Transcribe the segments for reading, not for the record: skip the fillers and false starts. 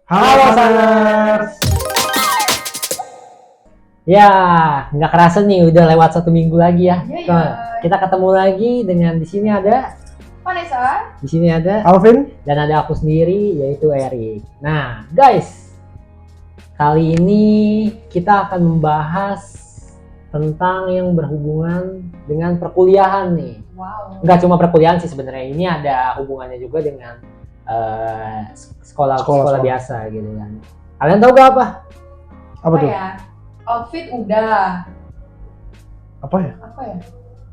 Halo Saners. Ya, nggak kerasa nih udah lewat 1 minggu lagi ya. Iya, Nah, iya. kita ketemu lagi dengan di sini ada, Vanessa. di sini ada, Alvin. dan ada aku sendiri yaitu Erik. Nah, guys, kali ini kita akan membahas tentang yang berhubungan dengan perkuliahan nih. Wow. Nggak cuma perkuliahan sih sebenarnya, ini ada hubungannya juga dengan sekolah Sekolah. biasa gitu kan. Kalian tahu gak apa? Apa tuh? ya? Outfit udah. Apa ya? Apa ya?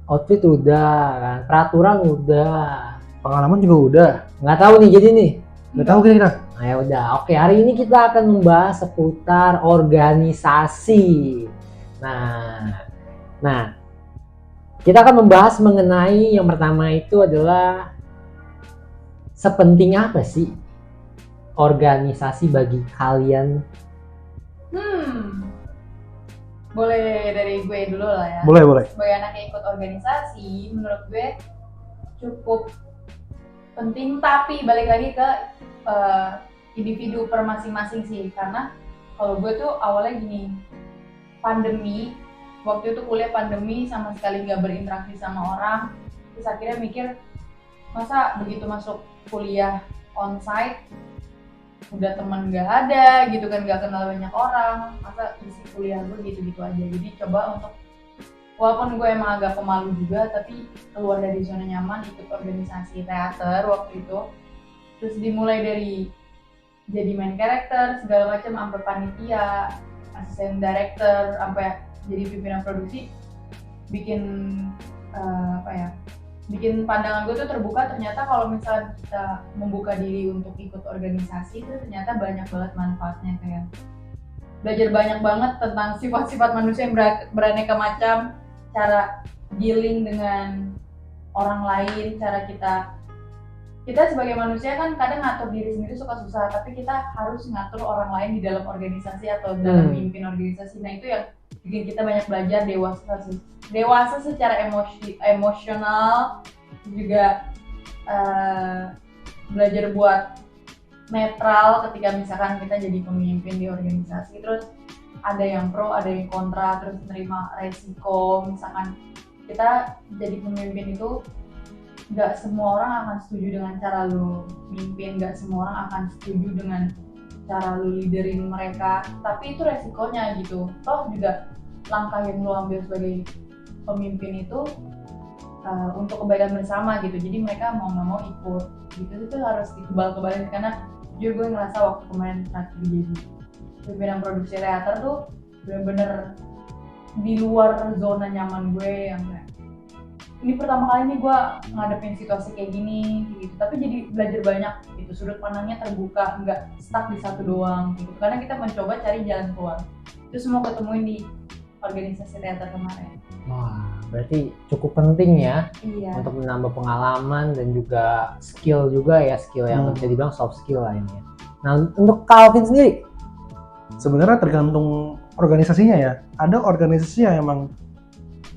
Outfit udah kan, peraturan udah. Pengalaman juga udah. Nggak tahu nih jadi nih. Nggak tahu kita. Nah ya udah, oke, hari ini kita akan membahas seputar organisasi. Nah, kita akan membahas mengenai yang pertama itu adalah sepenting apa sih organisasi bagi kalian? Boleh dari gue dulu lah ya. Boleh. Sebagai anak yang ikut organisasi, menurut gue cukup penting, tapi balik lagi ke individu per masing-masing sih. Karena kalau gue tuh awalnya gini, pandemi, waktu itu kuliah pandemi sama sekali nggak berinteraksi sama orang, terus akhirnya mikir, masa begitu masuk kuliah onsite udah teman nggak ada gitu kan, nggak kenal banyak orang, masa isi kuliah gue gitu-gitu aja. Jadi coba untuk, walaupun gue emang agak pemalu juga, tapi keluar dari zona nyaman, ikut organisasi teater waktu itu. Terus dimulai dari jadi main karakter segala macam, sampai panitia, asisten director, sampai jadi pimpinan produksi, bikin bikin pandangan gue tuh terbuka. Ternyata kalau misalnya kita membuka diri untuk ikut organisasi itu ternyata banyak banget manfaatnya, kayak belajar banyak banget tentang sifat-sifat manusia yang beraneka macam, cara dealing dengan orang lain, cara kita sebagai manusia kan kadang ngatur diri sendiri suka susah, tapi kita harus ngatur orang lain di dalam organisasi atau dalam memimpin organisasi. Nah itu yang bikin kita banyak belajar dewasa secara emosional, juga belajar buat netral ketika misalkan kita jadi pemimpin di organisasi. Terus ada yang pro, ada yang kontra, terus menerima resiko. Misalkan kita jadi pemimpin itu nggak semua orang akan setuju dengan cara lu mimpin, nggak semua orang akan setuju dengan cara lu leaderin mereka, tapi itu resikonya gitu. Toh juga langkah yang lu ambil sebagai pemimpin itu untuk kebaikan bersama gitu, jadi mereka mau nggak mau ikut gitu. Itu harus dikebal-kebalin, karena jujur gue ngerasa waktu kemarin terakhir jadi pimpinan produksi teater tuh bener-bener di luar zona nyaman gue, yang kayak ini pertama kali nih gue ngadepin situasi kayak gini gitu, tapi jadi belajar banyak gitu, sudut pandangnya terbuka, nggak stuck di satu doang gitu, karena kita mencoba cari jalan keluar. Itu semua ketemuin di organisasi teater kemarin. Wah, berarti cukup penting ya. Iya. Untuk menambah pengalaman dan juga skill yang bisa dibilang soft skill lah ini ya. Nah, untuk Calvin sendiri? Sebenarnya tergantung organisasinya ya. Ada organisasi yang emang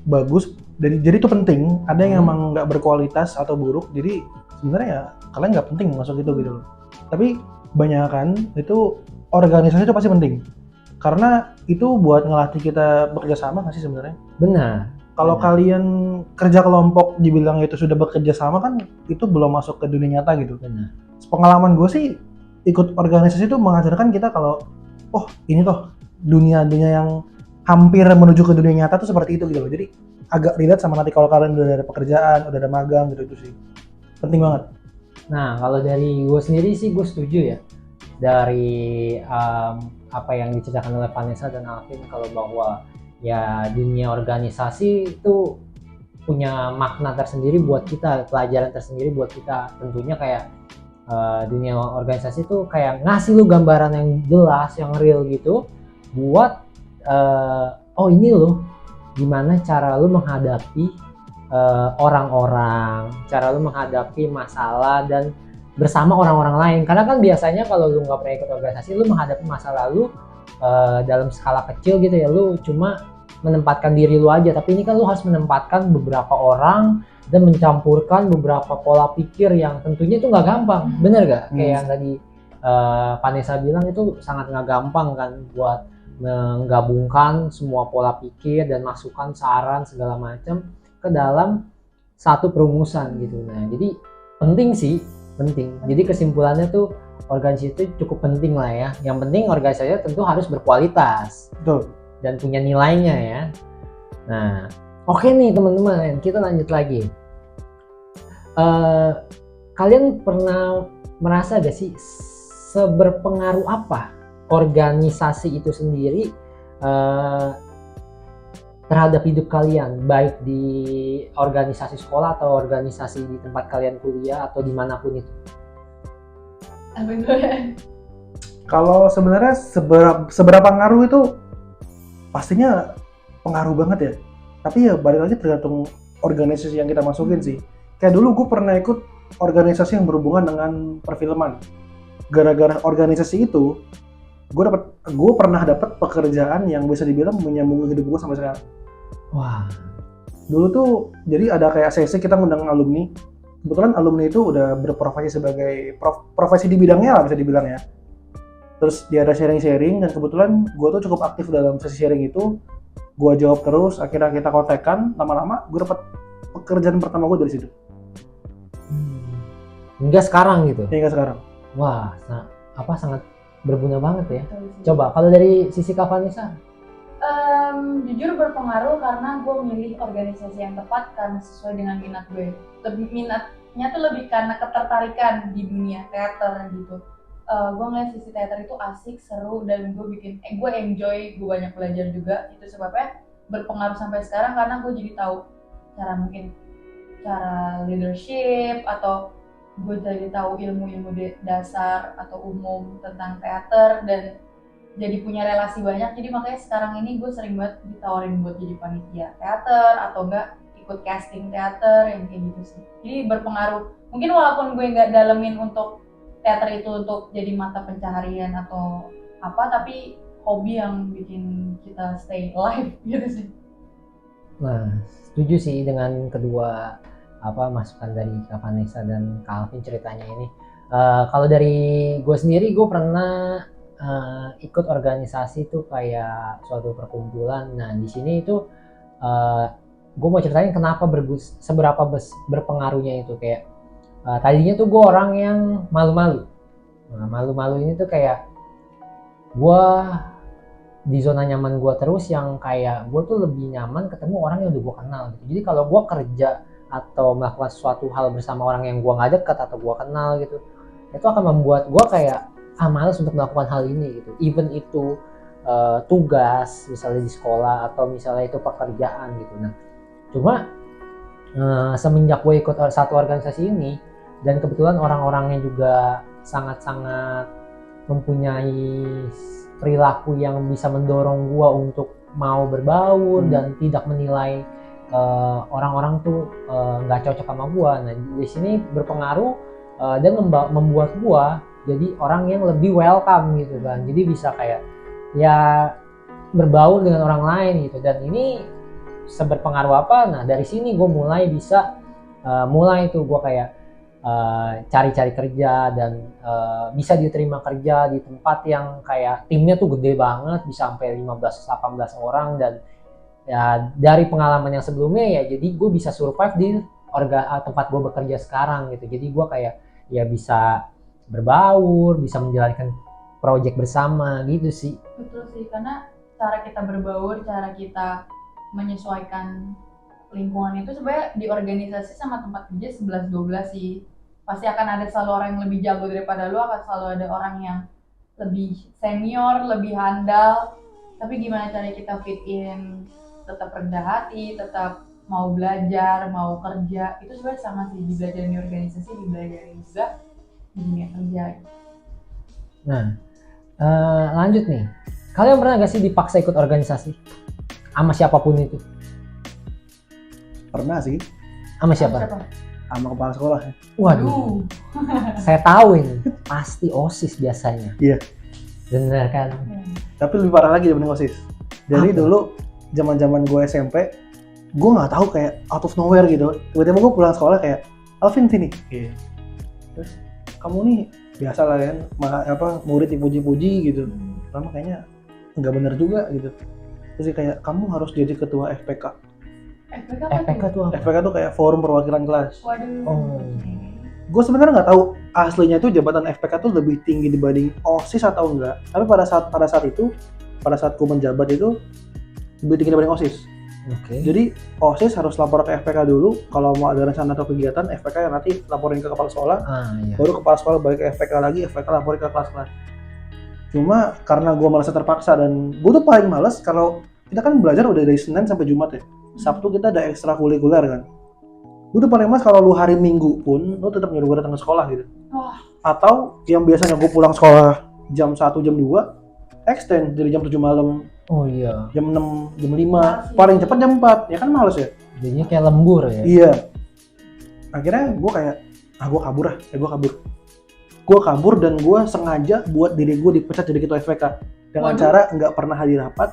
bagus, jadi itu penting. Ada yang emang nggak berkualitas atau buruk. Jadi sebenarnya ya kalian nggak penting masuk itu gitu loh. Tapi kebanyakan itu organisasi itu pasti penting. Karena itu buat ngelatih kita bekerja sama nggak sih sebenarnya? Benar. Kalau kalian kerja kelompok dibilang itu sudah bekerja sama kan itu belum masuk ke dunia nyata gitu. Benar. Pengalaman gue sih ikut organisasi itu mengajarkan kita kalau ini toh dunia yang hampir menuju ke dunia nyata tuh seperti itu gitu loh. Jadi agak relate sama nanti kalau kalian udah ada pekerjaan, udah ada magang gitu, itu sih penting banget. Nah, kalau dari gue sendiri sih gue setuju ya dari apa yang diceritakan oleh Vanessa dan Alvin, kalau bahwa ya dunia organisasi itu punya makna tersendiri buat kita, pelajaran tersendiri buat kita. Tentunya kayak dunia organisasi itu kayak ngasih lu gambaran yang jelas, yang real gitu, buat ini loh gimana cara lu menghadapi orang-orang, cara lu menghadapi masalah dan bersama orang-orang lain. Karena kan biasanya kalau lu nggak pernah ikut organisasi, lu menghadapi masalah lu dalam skala kecil gitu ya, lu cuma menempatkan diri lu aja. Tapi ini kan lu harus menempatkan beberapa orang dan mencampurkan beberapa pola pikir yang tentunya itu nggak gampang. Bener gak? Kayak yang tadi Vanessa bilang itu sangat nggak gampang kan buat menggabungkan semua pola pikir dan masukan, saran segala macam ke dalam satu perumusan gitu. Nah, jadi penting sih, penting. Jadi kesimpulannya tuh organisasi itu cukup penting lah ya. Yang penting organisasinya tentu harus berkualitas Betul. dan punya nilainya ya. Nah, oke nih teman-teman, kita lanjut lagi. Kalian pernah merasa gak sih seberpengaruh apa organisasi itu sendiri terhadap hidup kalian, baik di organisasi sekolah atau organisasi di tempat kalian kuliah atau dimanapun itu? Kalau sebenarnya seberapa ngaruh itu pastinya pengaruh banget ya. Tapi ya balik lagi tergantung organisasi yang kita masukin sih. Kayak dulu gue pernah ikut organisasi yang berhubungan dengan perfilman. Gara-gara organisasi itu, gue pernah dapat pekerjaan yang bisa dibilang menyambung hidup gue sampai sekarang. Wah, Dulu tuh jadi ada kayak sesi kita ngundang alumni. Kebetulan alumni itu udah berprofesi sebagai profesi di bidangnya lah bisa dibilang ya. Terus dia ada sharing-sharing dan kebetulan gue tuh cukup aktif dalam sesi sharing itu. Gue jawab terus, akhirnya kita kontekan, lama-lama gue dapat pekerjaan pertama gue dari situ. hingga sekarang gitu. Hingga sekarang. Wah, sangat berguna banget ya. Coba kalau dari sisi Kak Vanessa? Jujur berpengaruh karena gue milih organisasi yang tepat karena sesuai dengan minat gue. Minatnya tuh lebih karena ketertarikan di dunia teater gitu. Gue ngeliat sisi teater itu asik, seru, dan gue enjoy, gue banyak belajar juga. Itu sebabnya berpengaruh sampai sekarang karena gue jadi tahu cara leadership, atau gue jadi tahu ilmu-ilmu dasar atau umum tentang teater, dan jadi punya relasi banyak. Jadi makanya sekarang ini gue sering banget ditawarin buat jadi panitia teater atau enggak ikut casting teater yang kayak gitu sih. Jadi berpengaruh. Mungkin walaupun gue nggak dalemin untuk teater itu untuk jadi mata pencaharian atau apa, tapi hobi yang bikin kita stay alive gitu sih. Nah, setuju sih dengan kedua masukan dari Kak Vanessa dan Kak Alvin ceritanya ini. Kalau dari gue sendiri, gue pernah ikut organisasi tuh kayak suatu perkumpulan. Nah, di sini itu gue mau ceritain kenapa seberapa berpengaruhnya itu. Kayak tadinya tuh gue orang yang malu-malu. Nah, malu-malu ini tuh kayak gue di zona nyaman gue terus, yang kayak gue tuh lebih nyaman ketemu orang yang udah gue kenal gitu. Jadi kalau gue kerja atau melakukan suatu hal bersama orang yang gue nggak dekat atau gue kenal gitu, itu akan membuat gue kayak malas untuk melakukan hal ini gitu. Even itu tugas misalnya di sekolah atau misalnya itu pekerjaan gitu. Nah, cuma semenjak gue ikut satu organisasi ini, dan kebetulan orang-orangnya juga sangat-sangat mempunyai perilaku yang bisa mendorong gue untuk mau berbaur dan tidak menilai orang-orang tuh nggak cocok sama gue. Nah, di sini berpengaruh dan membuat gue jadi orang yang lebih welcome gitu kan. Jadi bisa kayak ya berbaur dengan orang lain gitu. Dan ini seberpengaruh apa? Nah, dari sini gue mulai bisa mulai tuh gue kayak cari-cari kerja dan bisa diterima kerja di tempat yang kayak timnya tuh gede banget, bisa sampai 15-18 orang. Dan ya dari pengalaman yang sebelumnya ya, jadi gue bisa survive di tempat gue bekerja sekarang gitu. Jadi gue kayak ya bisa berbaur, bisa menjalankan project bersama gitu sih. Betul sih, karena cara kita berbaur, cara kita menyesuaikan lingkungan itu sebenarnya di organisasi sama tempat kerja 11-12 sih. Pasti akan ada selalu orang yang lebih jago daripada lo, akan selalu ada orang yang lebih senior, lebih handal. Tapi gimana cara kita fit in, tetap rendah hati, tetap mau belajar, mau kerja, itu sebenarnya sama sih, dibelajarin di organisasi, dibelajarin juga di dunia kerja. Nah, lanjut nih. Kalian pernah gak sih dipaksa ikut organisasi? Sama siapapun itu? Pernah sih. Sama siapa? Sama kepala sekolah ya. Waduh, saya tahu ini pasti OSIS biasanya. Iya. Bener kan? Tapi lebih parah lagi dibanding OSIS. Jadi dulu zaman gue SMP, gue nggak tahu kayak out of nowhere gitu. Tiba-tiba gue pulang sekolah kayak, Alvin sini. Terus kamu nih biasa lah kan, murid dipuji-puji gitu. Pertama kayaknya nggak bener juga gitu. Terus kayak kamu harus jadi ketua FPK. FPK tuh apa? FPK tuh kayak forum perwakilan kelas. Waduh. Oh. Gue sebenarnya nggak tahu aslinya itu jabatan FPK tuh lebih tinggi dibanding OSIS atau enggak. Tapi pada saat gue menjabat itu lebih tinggi dibanding OSIS. Oke. Jadi OSIS harus lapor ke FPK dulu kalau mau ada rencana atau kegiatan, FPK yang nanti laporin ke kepala sekolah, Iya. baru kepala sekolah balik ke FPK lagi, FPK laporin ke kelas-kelas. Cuma karena gue merasa terpaksa dan gue tuh paling males kalau kita kan belajar udah dari Senin sampai Jumat ya. Sabtu kita ada ekstrakurikuler kan. Gue tuh paling males kalau lu hari Minggu pun lu tetap nyuruh gue datang ke sekolah gitu. Atau yang biasanya gue pulang sekolah jam 1, jam 2, extend dari jam 7 malam. Oh iya. Jam 6, jam 5, paling cepat jam 4. Ya kan males ya? Jadinya kayak lembur ya. Iya. Akhirnya gue kayak, gue kabur dan gue sengaja buat diri gue dipecat jadi ketua FPK. Dengan cara nggak pernah hadir rapat,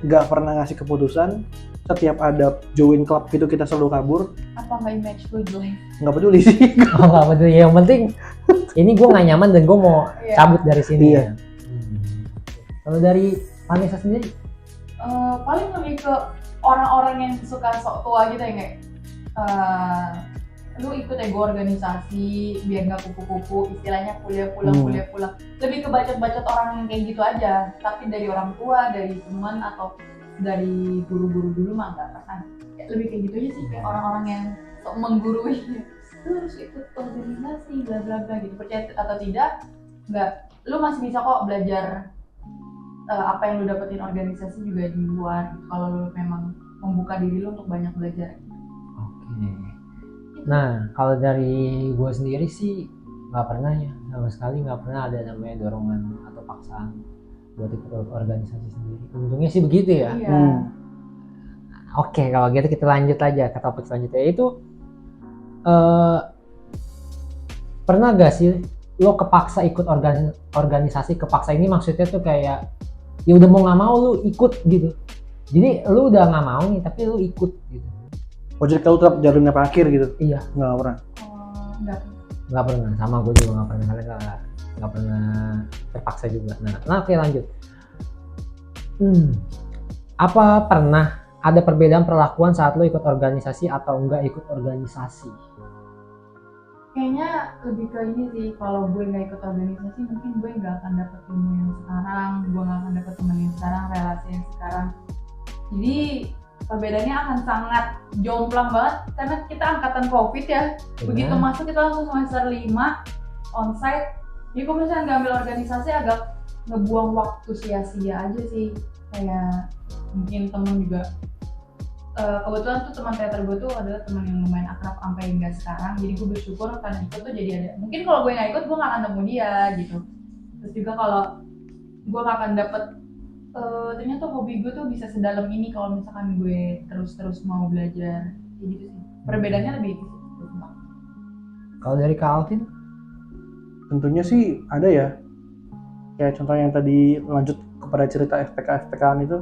nggak pernah ngasih keputusan. Setiap ada join club gitu kita selalu kabur. Apa nggak image lu jelek? Nggak peduli sih. Oh nggak peduli, yang penting ini gue nggak nyaman dan gue mau cabut dari sini. Iya. Kalau dari Vanessa sendiri? Paling lebih ke orang-orang yang suka sok tua gitu ya, kayak lu ikut ego organisasi biar nggak kupu-kupu, istilahnya kuliah pulang. Lebih ke bacot-bacot orang yang kayak gitu aja, tapi dari orang tua, dari teman atau dari guru-guru dulu mah nggak pernah. Lebih kayak gitu aja sih, kayak orang-orang yang sok menggurui, lu harus ikut organisasi bla bla bla gitu. Percaya atau tidak, nggak, lu masih bisa kok belajar apa yang lu dapetin organisasi juga di luar gitu, kalau lu memang membuka diri lu untuk banyak belajar. Oke. Nah, kalau dari gue sendiri sih nggak pernah ya, sama sekali nggak pernah ada namanya dorongan atau paksaan buat ikut organisasi sendiri. Untungnya sih begitu ya. Iya. Oke, kalau gitu kita lanjut aja ke topik selanjutnya, yaitu pernah gak sih lo kepaksa ikut organisasi? Kepaksa ini maksudnya tuh kayak ya udah mau nggak mau lu ikut gitu. Jadi lu udah nggak mau nih tapi lu ikut gitu. Ojek kalau tetap jalurnya pak akhir gitu? Iya. Nggak pernah. Nggak pernah, sama gue juga nggak pernah. Kalian nggak pernah terpaksa juga. Nah oke lanjut. Apa pernah ada perbedaan perlakuan saat lo ikut organisasi atau enggak ikut organisasi? Kayaknya lebih ke ini sih, kalau gue nggak ikut organisasi mungkin gue nggak akan dapet ilmu yang sekarang, gue nggak akan dapet teman yang sekarang, relasi yang sekarang. Jadi perbedaannya akan sangat jomplang banget karena kita angkatan COVID ya. Begitu masuk kita langsung semester 5 onsite. Jadi kalau misalnya nggak ambil organisasi agak ngebuang waktu sia-sia aja sih. Kayak mungkin temen juga kebetulan tuh teman teater gue tuh adalah teman yang lumayan akrab sampai hingga sekarang. Jadi gue bersyukur karena ikut tuh jadi ada. Mungkin kalau gue nggak ikut gue nggak akan nemu dia gitu. Terus juga kalau gue nggak akan dapet ternyata hobi gue tuh bisa sedalam ini kalau misalkan gue terus mau belajar. Kayak gitu sih. Perbedaannya lebih itu sih. Kalau dari Kak Alvin? Tentunya sih ada ya. Kayak contoh yang tadi lanjut kepada cerita FPK-FPK-an itu,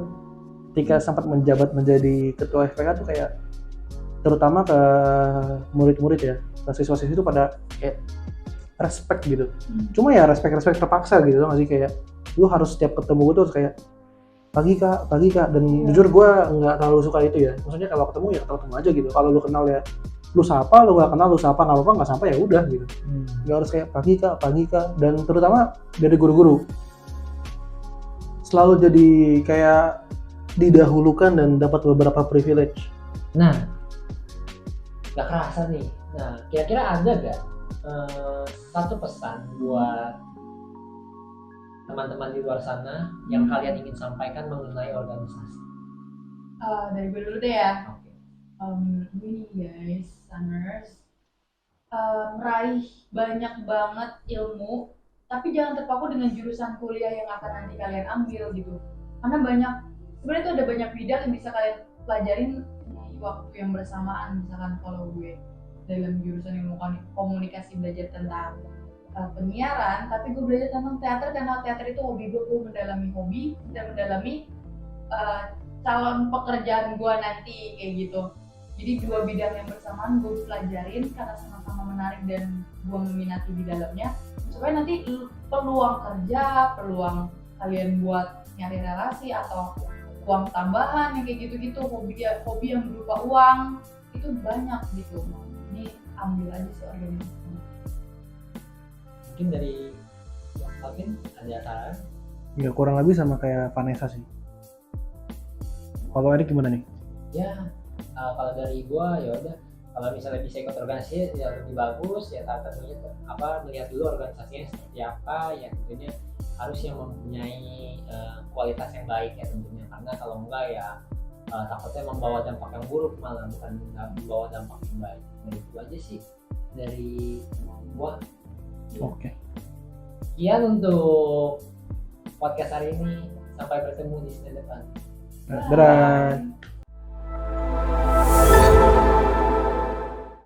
ketika sempat menjabat menjadi ketua FPK tuh kayak terutama ke murid-murid ya, ke siswa-siswa itu pada kayak respect gitu. Cuma ya respect terpaksa gitu nggak sih, kayak lu harus setiap ketemu gue tuh harus kayak pagi kak dan jujur gue nggak terlalu suka itu ya. Maksudnya kalau ketemu ya ketemu aja gitu. Kalau lu kenal ya lu sapa, lu nggak kenal lu sapa, nggak apa-apa, nggak sampai ya udah gitu. Nggak harus kayak pagi kak, dan terutama dari guru-guru selalu jadi kayak didahulukan dan dapat beberapa privilege. Nah, nggak kerasa nih. Nah, kira-kira ada gak satu pesan buat teman-teman di luar sana yang kalian ingin sampaikan mengenai organisasi? Dari gue dulu deh ya. Oke. Menurut gue nih guys, Sunners, meraih banyak banget ilmu, tapi jangan terpaku dengan jurusan kuliah yang akan nanti kalian ambil gitu. Karena sebenarnya tuh ada banyak bidang yang bisa kalian pelajarin di waktu yang bersamaan. Misalkan kalau gue dalam jurusan ilmu komunikasi belajar tentang penyiaran, tapi gue belajar tentang teater karena teater itu hobi gue mendalami hobi dan mendalami calon pekerjaan gue nanti kayak gitu. Jadi dua bidang yang bersamaan gue pelajarin karena sama-sama menarik dan gue meminati di dalamnya. supaya nanti peluang kerja, peluang kalian buat nyari relasi atau uang tambahan yang kayak gitu-gitu, hobi yang berupa uang itu banyak gitu. Ini ambil aja sih organisasi. Mungkin dari Alvin ada saran? Ya kurang lebih sama kayak Vanessa sih. Kalau Erik gimana nih? Ya kalau dari gua ya udah, kalau misalnya bisa ikut organisasi ya lebih bagus ya, salah satunya melihat dulu organisasinya seperti apa ya, tentunya harus yang mempunyai kualitas yang baik ya tentunya, karena kalau enggak ya takutnya membawa dampak yang buruk malah bukan membawa dampak yang baik. Dari itu aja sih dari gua. Oke. Sekian untuk podcast hari ini, sampai bertemu di season depan. Dadah.